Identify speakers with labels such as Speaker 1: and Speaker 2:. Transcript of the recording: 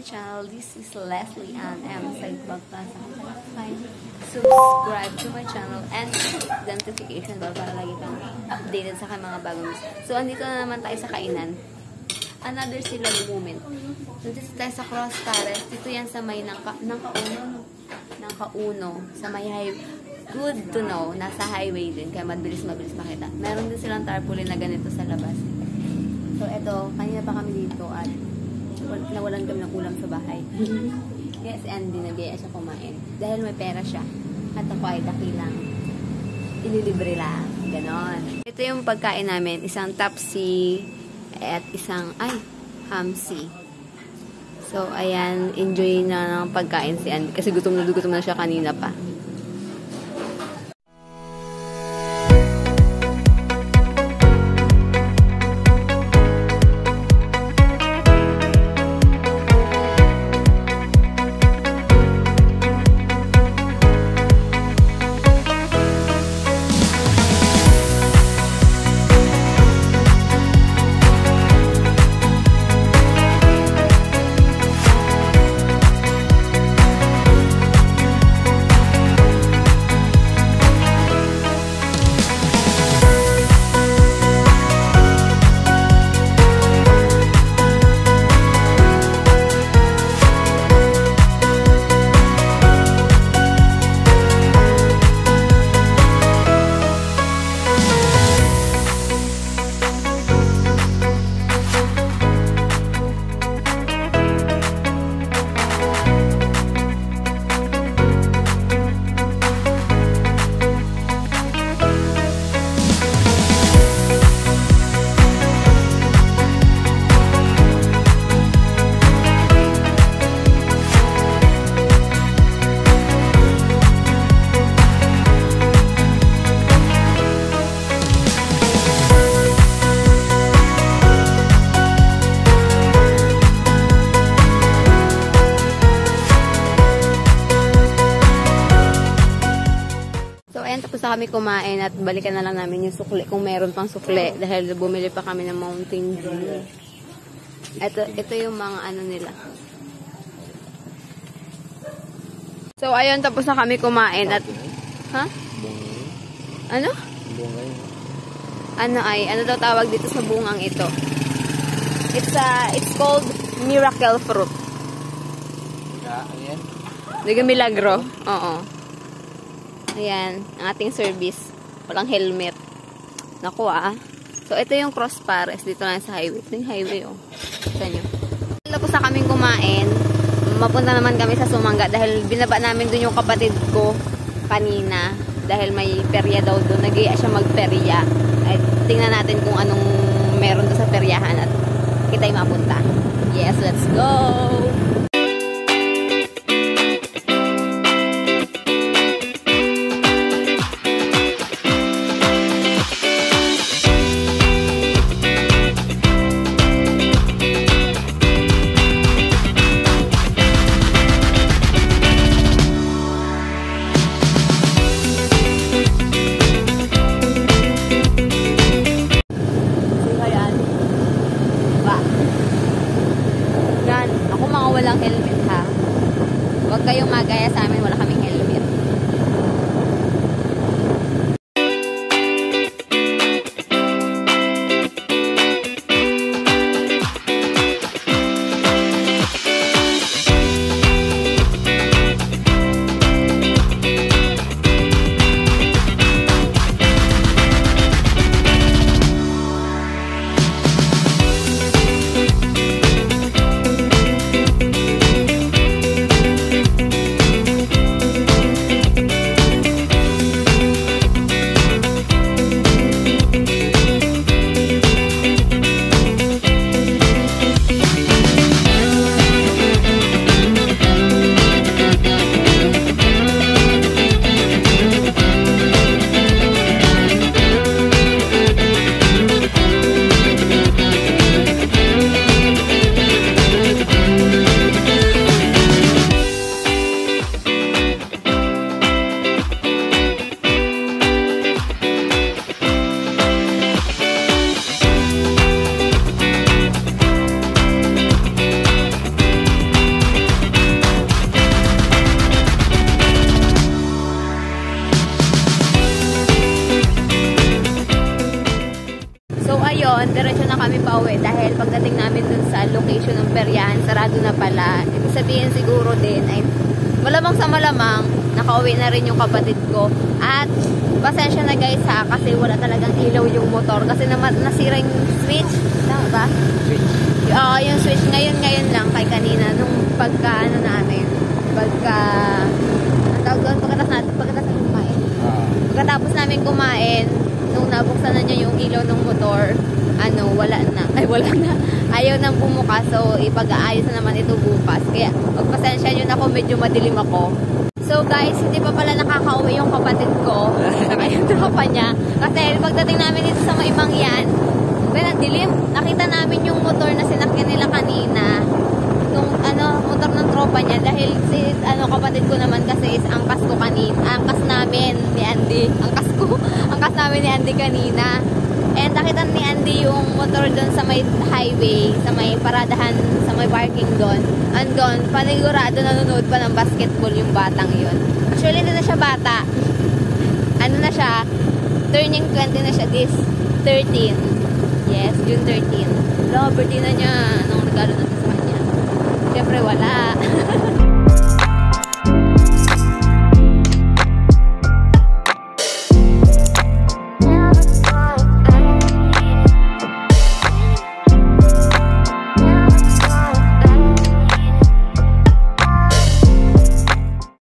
Speaker 1: my channel. This is Leslie and I'm sa Bagpasa. Subscribe to my channel and notification bell para lagi kang updated sa mga bagong news. So, andito na naman tayo sa kainan. Another silag moment. Dito tayo sa Cross Pares. Dito yan sa may Kauno. Sa may highway. Good to know. Nasa highway din. Kaya mabilis makita. Meron din silang tarpaulin na ganito sa labas. So, eto. Kanina pa kami dito at nawalan kami ng ulam sa bahay. Yes, and dinagaya siya kumain. Dahil may pera siya. At ako ay dakilang ililibre lang. Ganon. Ito yung pagkain namin. Isang tapsi at isang, hamsi. So, ayan. Enjoy na ng pagkain si Andy. Kasi gutom na siya kanina pa. Tapos na kami kumain at balikan na lang namin yung sukli kung meron pang sukli dahil bumili pa kami ng Mountain Dew. Ito yung mga ano nila. So ayun, tapos na kami kumain at Ano? Ano daw tawag dito sa bungang ito? It's called miracle fruit. Diga milagro. Oo. Ayan, ang ating service. Walang helmet. Naku So, ito yung Cross Pares. Dito lang sa highway. Ito yung highway, Ito nyo. Tapos na kaming kumain. Mapunta naman kami sa Sumanga dahil binaba namin dun yung kapatid ko kanina. Dahil may perya daw doon. Nag-iaya siya magperya. At tingnan natin kung anong meron doon sa peryahan at kita'y mapunta. Yes, let's go! Walang helmet ha. Huwag kayong magaya sa amin, wala kaming helmet. kami pauwi dahil pagdating namin dun sa location ng peryahan, sarado na pala. Ibig sabihin siguro din ay malamang sa malamang, nakauwi na rin yung kapatid ko. At pasensya na guys ha, kasi wala talagang ilaw yung motor. Kasi nasira yung switch. Tama ba?
Speaker 2: Switch.
Speaker 1: Yung switch ngayon lang kay kanina. Nung pagka, namin, ang tawag doon, pagkatapos namin kumain. Pagkatapos namin kumain, nung nabuksan na niya yung ilaw ng motor, wala na. Ayaw nang bumukas. So, ipag-aayos na naman ito bukas. Kaya, magpasensya nyo na ako, medyo madilim ako. So, guys, hindi pa pala nakakauwi yung kapatid ko. Saka yung tropa niya. Kasi, pagdating namin dito sa Maimangyan, ang dilim. Nakita namin yung motor na sinakyan nila kanina. Nung, motor ng tropa niya. Dahil, kapatid ko naman kasi is angkas ko kanina. Angkas namin ni Andy. Angkas namin ni Andy kanina. And nakita ni Andy yung motor doon sa may highway, sa may paradahan, sa may parking doon. Andon, panigurado nanonood pa ng basketball yung batang yun. Actually, hindi na siya bata. Na siya, turning 20 na siya this 13. Yes, June 13. Wala, birthday na niya nung regalo natin sa kanya. Siyempre, wala.